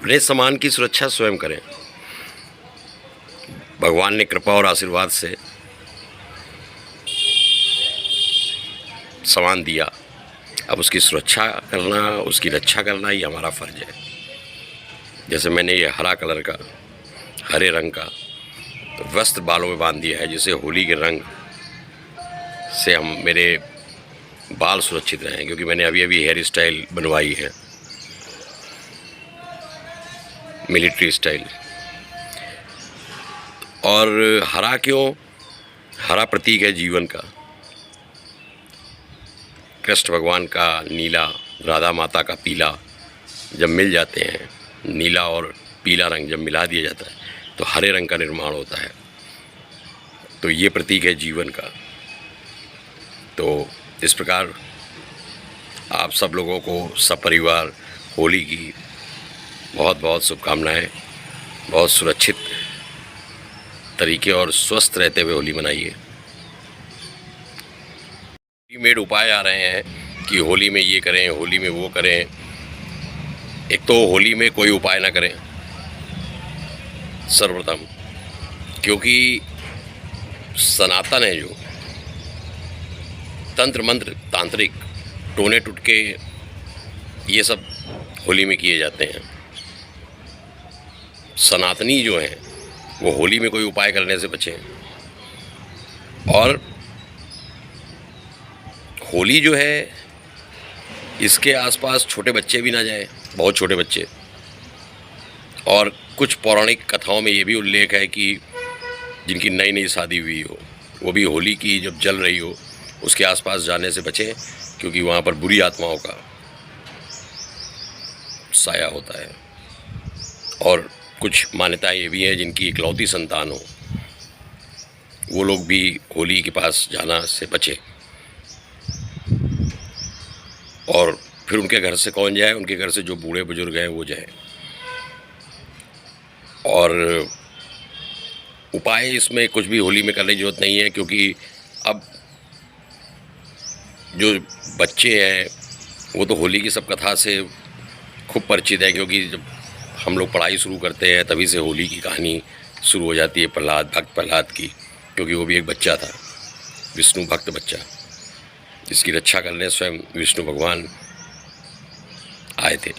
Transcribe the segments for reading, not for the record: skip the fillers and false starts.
अपने सामान की सुरक्षा स्वयं करें। भगवान ने कृपा और आशीर्वाद से सामान दिया, अब उसकी सुरक्षा करना, उसकी रक्षा करना ही हमारा फ़र्ज़ है। जैसे मैंने ये हरा कलर का, हरे रंग का वस्त्र बालों में बांध दिया है, जिससे होली के रंग से मेरे बाल सुरक्षित रहें, क्योंकि मैंने अभी अभी हेयर स्टाइल बनवाई है, मिलिट्री स्टाइल। और हरा क्यों? हरा प्रतीक है जीवन का। कृष्ण भगवान का नीला, राधा माता का पीला जब मिल जाते हैं, नीला और पीला रंग जब मिला दिया जाता है तो हरे रंग का निर्माण होता है। तो ये प्रतीक है जीवन का। तो इस प्रकार आप सब लोगों को सपरिवार होली की बहुत बहुत शुभकामनाएं। बहुत सुरक्षित तरीके और स्वस्थ रहते हुए होली मनाइए। रेडीमेड उपाय आ रहे हैं कि होली में ये करें, होली में वो करें। एक तो होली में कोई उपाय ना करें सर्वप्रथम, क्योंकि सनातन है जो तंत्र मंत्र तांत्रिक टोने टुटके ये सब होली में किए जाते हैं। सनातनी जो हैं वो होली में कोई उपाय करने से बचें। और होली जो है इसके आसपास छोटे बच्चे भी ना जाएं, बहुत छोटे बच्चे। और कुछ पौराणिक कथाओं में ये भी उल्लेख है कि जिनकी नई नई शादी हुई हो वो भी होली की जब जल रही हो उसके आसपास जाने से बचें, क्योंकि वहाँ पर बुरी आत्माओं का साया होता है। और कुछ मान्यताएं ये भी हैं जिनकी इकलौती संतान हो वो लोग भी होली के पास जाना से बचें। और फिर उनके घर से कौन जाए? उनके घर से जो बूढ़े बुजुर्ग हैं वो जाए। और उपाय इसमें कुछ भी होली में करने की ज़रूरत नहीं है, क्योंकि अब जो बच्चे हैं वो तो होली की सब कथा से खूब परिचित है, क्योंकि जब हम लोग पढ़ाई शुरू करते हैं तभी से होली की कहानी शुरू हो जाती है प्रहलाद, भक्त प्रहलाद की, क्योंकि वो भी एक बच्चा था, विष्णु भक्त बच्चा, जिसकी रक्षा करने स्वयं विष्णु भगवान आए थे।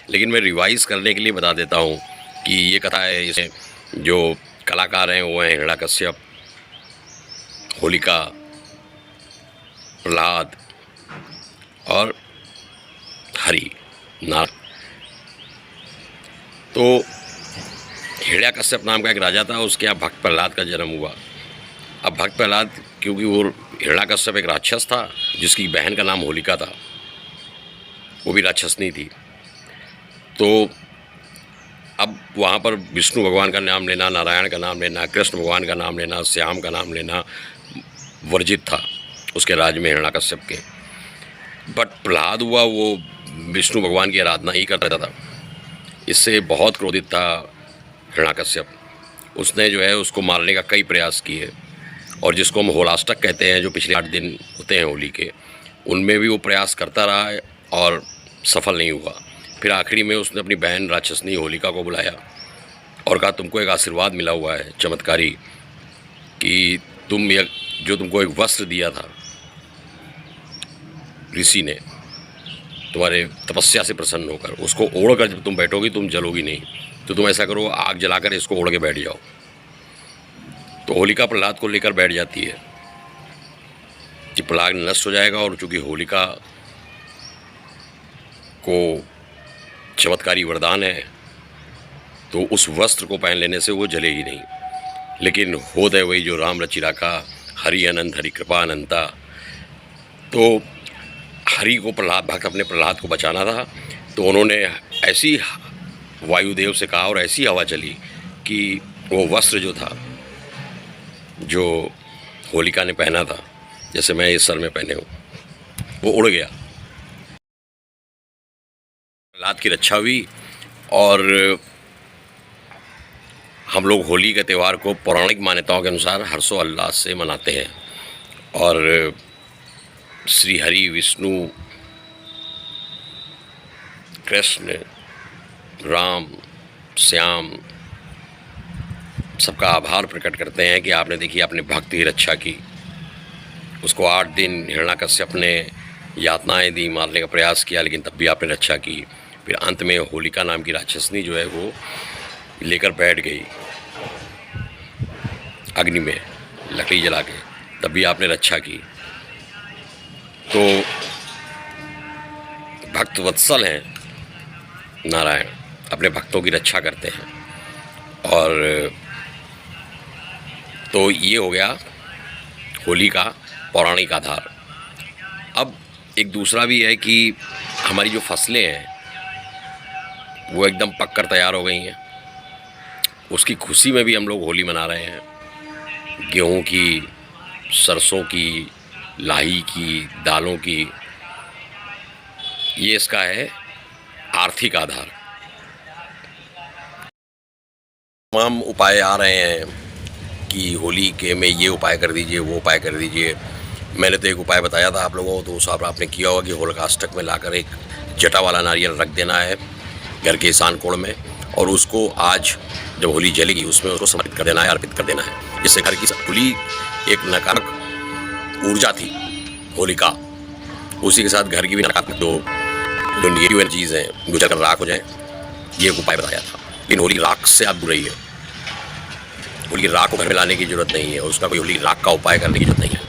लेकिन मैं रिवाइज करने के लिए बता देता हूँ कि ये कथा है, इसे जो कलाकार हैं वो हैं हिरण्याकश्यप, होलिका, प्रहलाद और हरि नाथ। तो हिरण्याकश्यप नाम का एक राजा था, उसके यहाँ भक्त प्रहलाद का जन्म हुआ। अब भक्त प्रहलाद, क्योंकि वो हिरण्याकश्यप एक राक्षस था जिसकी बहन का नाम होलिका था, वो भी राक्षसनी थी। तो अब वहाँ पर विष्णु भगवान का नाम लेना, नारायण का नाम लेना, कृष्ण भगवान का नाम लेना, श्याम का नाम लेना वर्जित था उसके राज में हिरण्याकश्यप के। बट प्रहलाद हुआ वो विष्णु भगवान की आराधना ही करता था। इससे बहुत क्रोधित था हिरण्याकश्यप। उसने जो है उसको मारने का कई प्रयास किए, और जिसको हम होलाष्टक कहते हैं, जो पिछले 8 दिन होते हैं होली के, उनमें भी वो प्रयास करता रहा है और सफल नहीं हुआ। फिर आखिरी में उसने अपनी बहन राक्षसनी होलिका को बुलाया और कहा, तुमको एक आशीर्वाद मिला हुआ है चमत्कारी, कि तुम जो तुमको एक वस्त्र दिया था ऋषि ने तुम्हारे तपस्या से प्रसन्न होकर, उसको ओढ़कर जब तुम बैठोगी तुम जलोगी नहीं। तो तुम ऐसा करो, आग जलाकर इसको ओढ़ के बैठ जाओ। तो होलिका प्रहलाद को लेकर बैठ जाती है कि प्रहलाद नष्ट हो जाएगा, और चूँकि होलिका को चमत्कारी वरदान है तो उस वस्त्र को पहन लेने से वो जलेगी नहीं। लेकिन होता है वही जो राम रचिरा का हरि अनंत हरि कृपा अनंता। तो हरि को प्रहलाद, भक्त अपने प्रहलाद को बचाना था, तो उन्होंने ऐसी वायुदेव से कहा और ऐसी हवा चली कि वो वस्त्र जो था, जो होलिका ने पहना था, जैसे मैं इस सर में पहने हूँ, वो उड़ गया। प्रहलाद की रक्षा हुई। और हम लोग होली के त्यौहार को पौराणिक मान्यताओं के अनुसार हर्षोल्लास से मनाते हैं। और श्री हरि विष्णु कृष्ण, राम, श्याम सबका आभार प्रकट करते हैं कि आपने देखिए अपने भक्त की रक्षा की। उसको 8 दिन हिरण्याकश्यप ने यातनाएं दी, मारने का प्रयास किया, लेकिन तब भी आपने रक्षा की। फिर अंत में होलिका नाम की राक्षसनी जो है वो लेकर बैठ गई अग्नि में लकड़ी जला के, तब भी आपने रक्षा की। तो भक्त वत्सल हैं नारायण, अपने भक्तों की रक्षा करते हैं। और तो ये हो गया होली का पौराणिक आधार। अब एक दूसरा भी है कि हमारी जो फसलें हैं वो एकदम पककर तैयार हो गई हैं, उसकी खुशी में भी हम लोग होली मना रहे हैं। गेहूं की, सरसों की, लाही की, दालों की, ये इसका है आर्थिक आधार। तमाम उपाय आ रहे हैं कि होली के में ये उपाय कर दीजिए, वो उपाय कर दीजिए। मैंने तो एक उपाय बताया था आप लोगों को, तो उस आप आपने किया होगा कि होलिकाष्टक में लाकर एक जटा वाला नारियल रख देना है घर के ईशान कोण में, और उसको आज जब होली जलेगी उसमें उसको समर्पित कर देना है, अर्पित कर देना है। जिससे घर की होली एक नकारात्मक ऊर्जा थी होलिका, उसी के साथ घर की भी नकारात्मक जो नेगेटिव एनर्जीज हैं गुजर कर राख हो जाए। ये एक उपाय बताया था। लेकिन होली राख से आप बुराई है, होली राख को घर में लाने की जरूरत नहीं है, उसका कोई होली राख का उपाय करने की जरूरत नहीं है।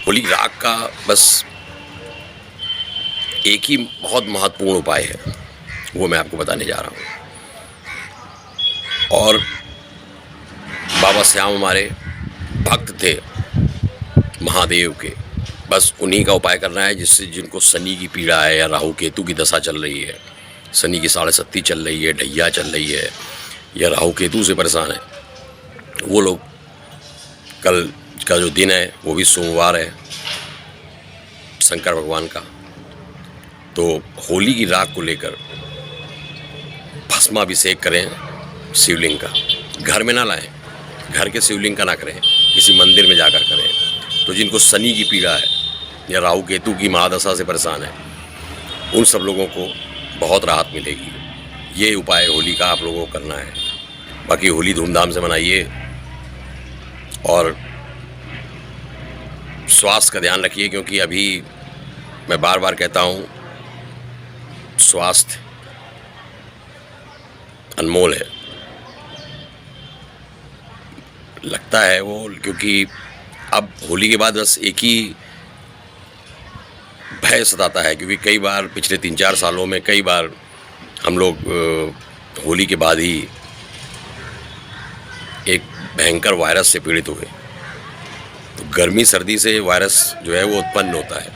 होली राख का बस एक ही बहुत महत्वपूर्ण उपाय है, वो मैं आपको बताने जा रहा हूँ। और बाबा श्याम हमारे भक्त थे महादेव के, बस उन्हीं का उपाय करना है जिससे जिनको शनि की पीड़ा है या राहु केतु की दशा चल रही है, शनि की 7.5 चल रही है, ढैया चल रही है, या राहु केतु से परेशान है, वो लोग कल का जो दिन है वो भी सोमवार है शंकर भगवान का, तो होली की राख को लेकर भस्माभिषेक करें शिवलिंग का। घर में ना लाएं, घर के शिवलिंग का ना करें, किसी मंदिर में जाकर करें। तो जिनको शनि की पीड़ा है या राहु केतु की महादशा से परेशान है, उन सब लोगों को बहुत राहत मिलेगी। ये उपाय होली का आप लोगों को करना है। बाकी होली धूमधाम से मनाइए और स्वास्थ्य का ध्यान रखिए, क्योंकि अभी मैं बार बार कहता हूँ स्वास्थ्य अनमोल है। लगता है वो, क्योंकि अब होली के बाद बस एक ही भय सताता है, क्योंकि कई बार पिछले 3-4 सालों में कई बार हम लोग होली के बाद ही एक भयंकर वायरस से पीड़ित हुए। तो गर्मी सर्दी से वायरस जो है वो उत्पन्न होता है,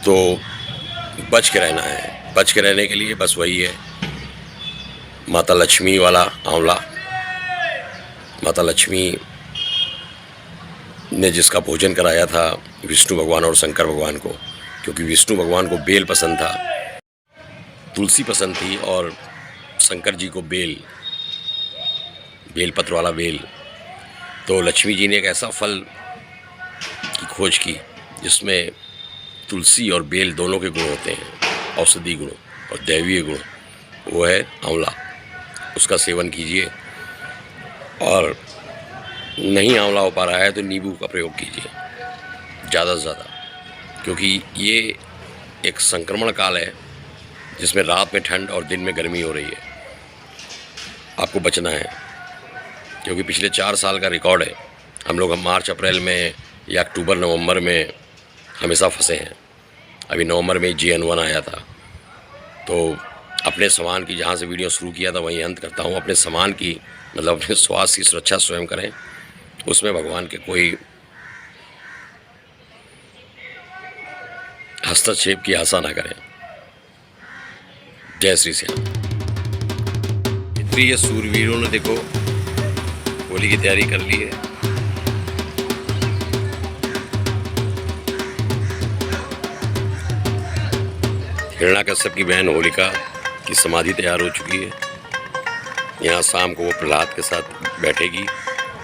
तो बच के रहना है। बच के रहने के लिए बस वही है, माता लक्ष्मी वाला आंवला, माता लक्ष्मी ने जिसका भोजन कराया था विष्णु भगवान और शंकर भगवान को, क्योंकि विष्णु भगवान को बेल पसंद था, तुलसी पसंद थी, और शंकर जी को बेलपत्र वाला बेल। तो लक्ष्मी जी ने एक ऐसा फल की खोज की जिसमें तुलसी और बेल दोनों के गुण होते हैं, औषधि गुण और दैवीय गुण, वो है आंवला। उसका सेवन कीजिए, और नहीं आंवला हो पा रहा है तो नींबू का प्रयोग कीजिए ज़्यादा से ज़्यादा, क्योंकि ये एक संक्रमण काल है जिसमें रात में ठंड और दिन में गर्मी हो रही है। आपको बचना है, क्योंकि पिछले 4 साल का रिकॉर्ड है, हम लोग मार्च अप्रैल में या अक्टूबर नवंबर में हमेशा फंसे हैं। अभी नवंबर में JN1 आया था। तो अपने सामान की, जहाँ से वीडियो शुरू किया था वहीं अंत करता हूँ, अपने सामान की मतलब अपने स्वास्थ्य की सुरक्षा स्वयं करें, उसमें भगवान के कोई हस्तक्षेप की आशा ना करें। जय श्री श्याम। इतनी ये सूरवीरों ने देखो होली की तैयारी कर ली है। हिरण्याकश्यप की बहन होलिका की समाधि तैयार हो चुकी है। यहाँ शाम को वो प्रहलाद के साथ बैठेगी।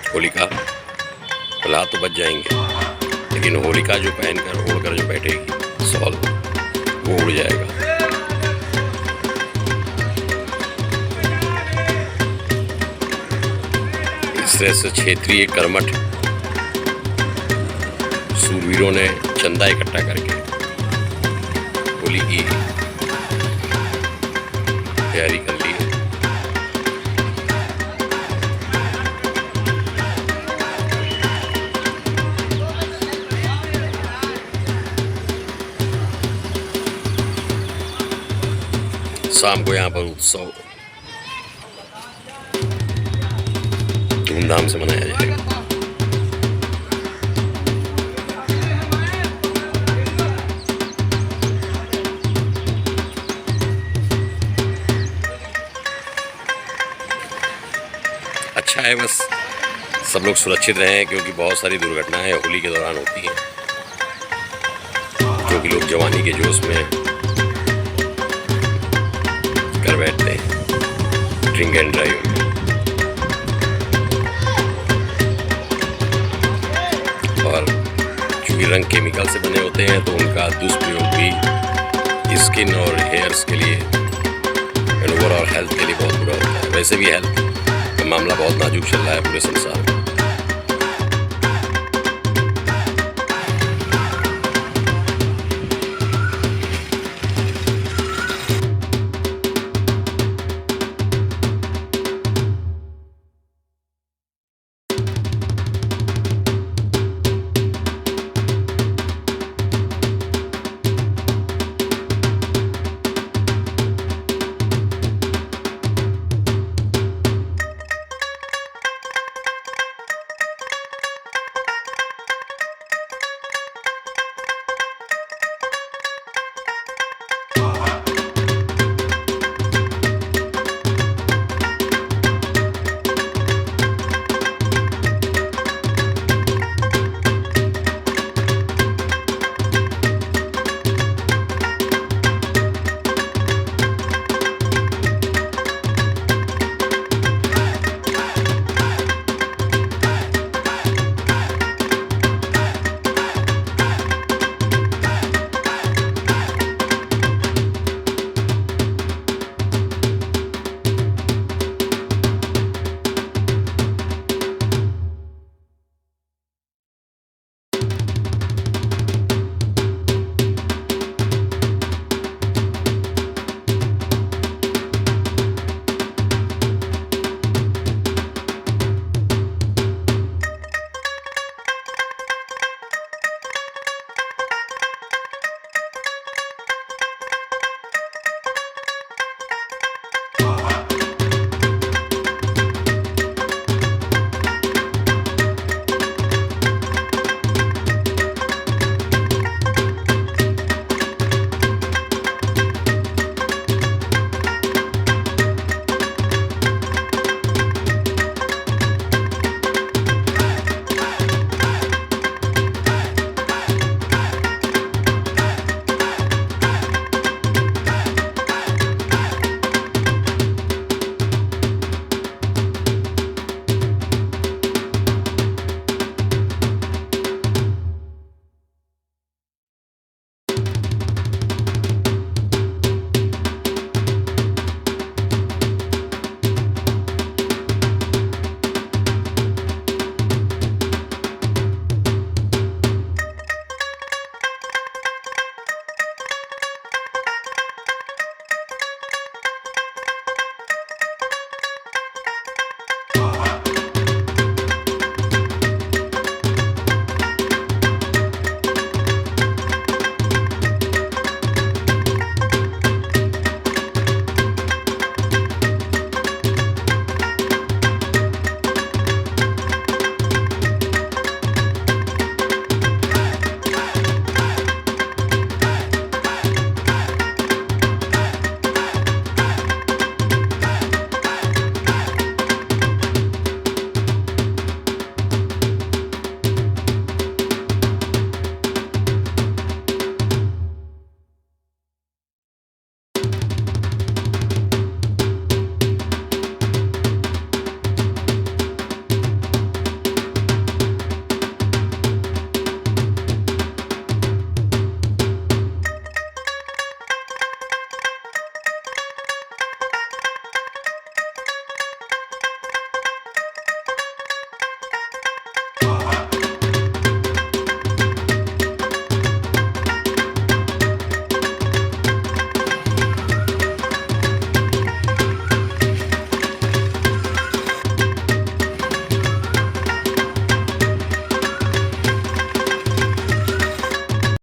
होलिका, प्रहलाद तो बच जाएंगे, लेकिन होलिका जो पहनकर ओढ़कर जो बैठेगी शॉल, वो उड़ जाएगा। इस तरह से क्षेत्रीय कर्मठ सूरवीरों ने चंदा इकट्ठा करके होली की तैयारी कर ली है। शाम को यहाँ पर उत्सव धूमधाम से मनाया जाएगा। अच्छा है, बस सब लोग सुरक्षित रहें, क्योंकि बहुत सारी दुर्घटनाएं होली के दौरान होती हैं, क्योंकि लोग जवानी के जोश में कर बैठते हैं ड्रिंक एंड ड्राइव में। और चूंकि रंग केमिकल से बने होते हैं तो उनका दुष्प्रयोग भी स्किन और हेयर्स के लिए एंड ओवरऑल हेल्थ के लिए बहुत बुरा होता है। वैसे भी हेल्थ का मामला बहुत नाजुक चल रहा है पूरे संसार में।